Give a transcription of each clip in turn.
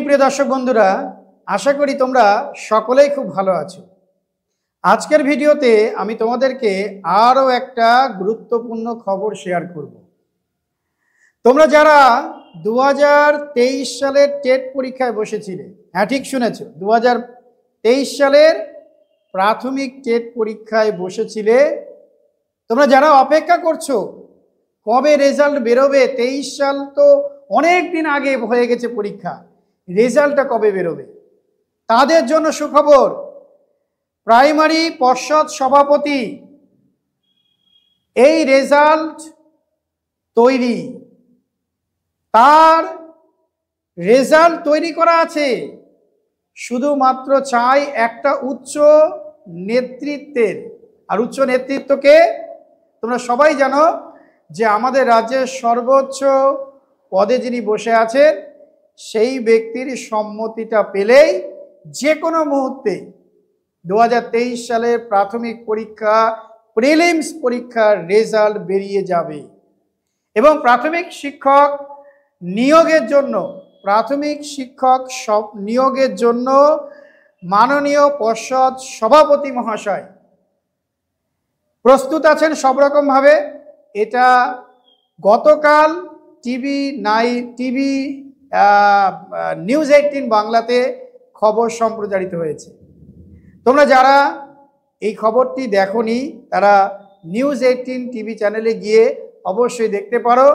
প্রিয় দর্শক বন্ধুরা, আশা করি তোমরা সকলেই খুব ভালো আছো। আজকের ভিডিওতে আমি তোমাদেরকে আরও একটা গুরুত্বপূর্ণ খবর শেয়ার করব। তোমরা যারা 2023 সালের টেট পরীক্ষায় বসেছিলে, হ্যাঁ ঠিক শুনেছো, 2023 সালের প্রাথমিক টেট পরীক্ষায় বসেছিলে, তোমরা যারা অপেক্ষা করছো কবে রেজাল্ট বেরোবে, 23 সাল তো অনেক দিন আগে হয়ে গেছে পরীক্ষা, রেজাল্টটা কবে বেরোবে, তাদের জন্য সুখবর। প্রাইমারি পর্ষদ সভাপতি এই রেজাল্ট তৈরি, তার রেজাল্ট তৈরি করা আছে, শুধুমাত্র চাই একটা উচ্চ নেতৃত্বের। আর উচ্চ নেতৃত্বকে তোমরা সবাই জানো যে আমাদের রাজ্যের সর্বোচ্চ পদে যিনি বসে আছেন সেই ব্যক্তির সম্মতিটা পেলেই যে কোনো মুহূর্তে 2023 সালের প্রাথমিক পরীক্ষা প্রিলিমস পরীক্ষার রেজাল্ট বেরিয়ে যাবে। এবং প্রাথমিক শিক্ষক নিয়োগের জন্য মাননীয় পর্ষদ সভাপতি মহাশয় প্রস্তুত আছেন সব রকমভাবে। এটা গতকাল টিভি নিউজ 18 বাংলাতে খবর সম্প্রচারিত হয়েছে। তোমরা যারা এই খবরটি দেখোনি তারা নিউজ 18 টিভি চ্যানেলে গিয়ে অবশ্যই দেখতে পারো।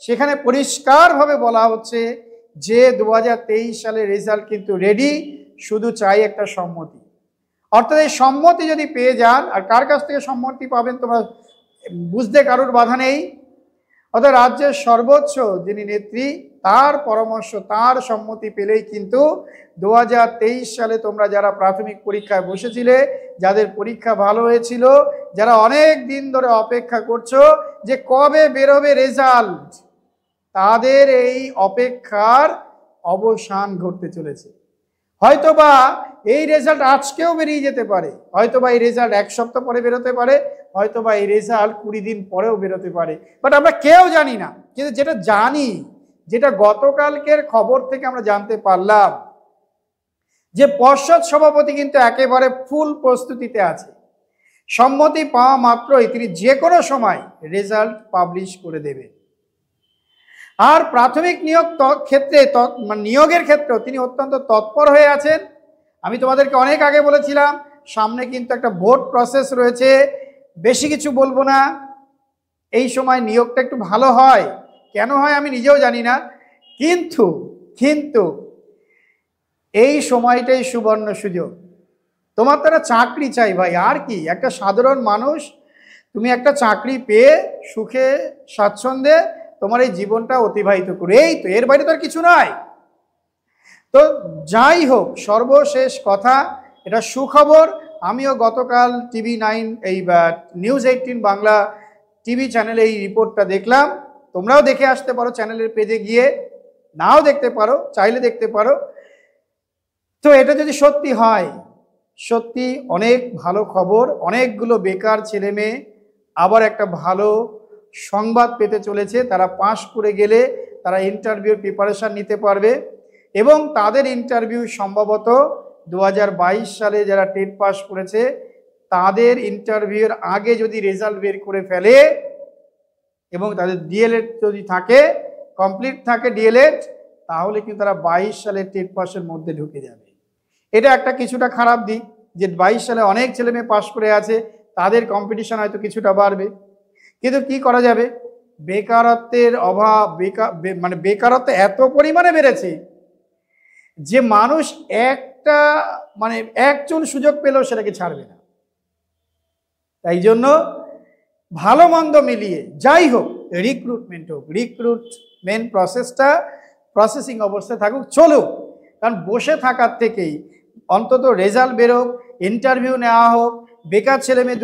সেখানে পরিষ্কারভাবে বলা হচ্ছে যে 2023 সালের রেজাল্ট কিন্তু রেডি, শুধু চাই একটা সম্মতি। অর্থাৎ এই সম্মতি যদি পেয়ে যান, আর কার কাছ থেকে সম্মতি পাবেন তোমরা বুঝতে কারোর বাধা নেই, অর্থাৎ রাজ্যের সর্বোচ্চ যিনি নেত্রী তার পরামর্শ, তার সম্মতি পেলেই কিন্তু 2023 সালে তোমরা যারা প্রাথমিক পরীক্ষায় বসেছিলে, যাদের পরীক্ষা ভালো হয়েছিল, যারা অনেক দিন ধরে অপেক্ষা করছো যে কবে বেরোবে রেজাল্ট, তাদের এই অপেক্ষার অবসান ঘটতে চলেছে। হয়তোবা এই রেজাল্ট আজকেও বেরিয়ে যেতে পারে, হয়তোবা এই রেজাল্ট এক সপ্তাহ পরে বেরোতে পারে, হয়তোবা এই রেজাল্ট 20 দিন পরেও বেরোতে পারে, বাট আমরা কেউ জানি না। কিন্তু যেটা জানি, যেটা গতকালকের খবর থেকে আমরা জানতে পারলাম যে পর্ষদ সভাপতি কিন্তু একেবারে ফুল প্রস্তুতিতে আছে। সম্মতি পাওয়া মাত্রই তিনি যে কোনো সময় রেজাল্ট পাবলিশ করে দেবেন। আর প্রাথমিক নিয়োগের ক্ষেত্রেও তিনি অত্যন্ত তৎপর হয়ে আছেন। আমি তোমাদেরকে অনেক আগে বলেছিলাম সামনে কিন্তু একটা ভোট প্রসেস রয়েছে, বেশি কিছু বলবো না। এই সময় নিয়োগটা একটু ভালো হয়, কেন হয় আমি নিজেও জানি না, কিন্তু এই সময়টাই সুবর্ণ সুযোগ। তোমার তারা চাকরি চাই ভাই, আর কি, একটা সাধারণ মানুষ, তুমি একটা চাকরি পেয়ে সুখে স্বাচ্ছন্দ্যে তোমার এই জীবনটা অতিবাহিত করে, এই তো, এর বাইরে তো আর কিছু নয়। তো যাই হোক, সর্বশেষ কথা, এটা সুখবর। আমিও গতকাল নিউজ 18 বাংলা টিভি চ্যানেলে এই রিপোর্টটা দেখলাম। তোমরাও দেখে আসতে পারো, চ্যানেলের পেজে গিয়ে, নাও দেখতে পারো, চাইলে দেখতে পারো। তো এটা যদি সত্যি হয়, সত্যি অনেক ভালো খবর। অনেকগুলো বেকার ছেলে মেয়ে আবার একটা ভালো সংবাদ পেতে চলেছে। তারা পাশ করে গেলে তারা ইন্টারভিউর প্রিপারেশান নিতে পারবে, এবং তাদের ইন্টারভিউ সম্ভবত 2022 সালে যারা টেট পাস করেছে তাদের ইন্টারভিউর আগে যদি রেজাল্ট বের করে ফেলে, এবং তাদের ডিএলএড যদি থাকে, কমপ্লিট থাকে ডিএলএড, তাহলে কিন্তু তারা 22 সালে টেট পাসের মধ্যে ঢুকে যাবে। এটা একটা কিছুটা খারাপ দিক যে 22 সালে অনেক ছেলে মেয়ে পাস করে আছে, তাদের কম্পিটিশন হয়তো কিছুটা বাড়বে। কিন্তু কি করা যাবে, বেকারত্বের অভাব, বেকারত্ব এত পরিমাণে বেড়েছে যে মানুষ একজন সুযোগ পেলেও সেটাকে ছাড়বে না। তাই জন্য ভালো মন্দ মিলিয়ে যাই হোক, রিক্রুটমেন্ট প্রসেসিং অবস্থায় থাকুক, চলুক। কারণ বসে থাকার থেকেই অন্তত রেজাল্ট বেরোক, ইন্টারভিউ নেওয়া হোক, বেকার ছেলে মেয়ে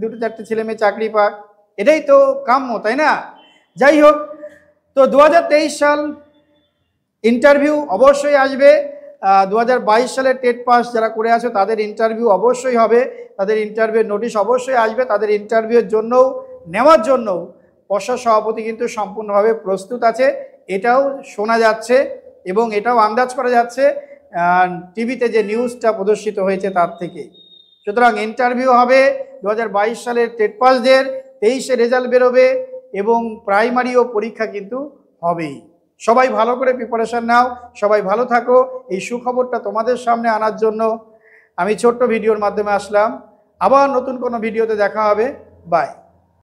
দুটো চারটে ছেলে মেয়ে চাকরি পাক, এটাই তো কাম্য, তাই না? যাই হোক, তো 2023 সাল ইন্টারভিউ অবশ্যই আসবে। 2022 সালের টেট পাস যারা করে আছো তাদের ইন্টারভিউ অবশ্যই হবে, তাদের ইন্টারভিউ নোটিশ অবশ্যই আসবে। তাদের ইন্টারভিউর জন্যও নেওয়ার জন্য পর্ষদ সভাপতি কিন্তু সম্পূর্ণভাবে প্রস্তুত আছে, এটাও শোনা যাচ্ছে। এবং এটাও আন্দাজ করা যাচ্ছে টিভিতে যে নিউজটা প্রদর্শিত হয়েছে তার থেকে। সুতরাং ইন্টারভিউ হবে 2022 সালের টেট পাসদের, 23-এ রেজাল্ট বেরোবে এবং প্রাইমারিও পরীক্ষা কিন্তু হবেই। সবাই ভালো করে প্রিপারেশান নাও, সবাই ভালো থাকো। এই সুখবরটা তোমাদের সামনে আনার জন্য আমি ছোট্ট ভিডিওর মাধ্যমে আসলাম। আবার নতুন কোনো ভিডিওতে দেখা হবে। বাই।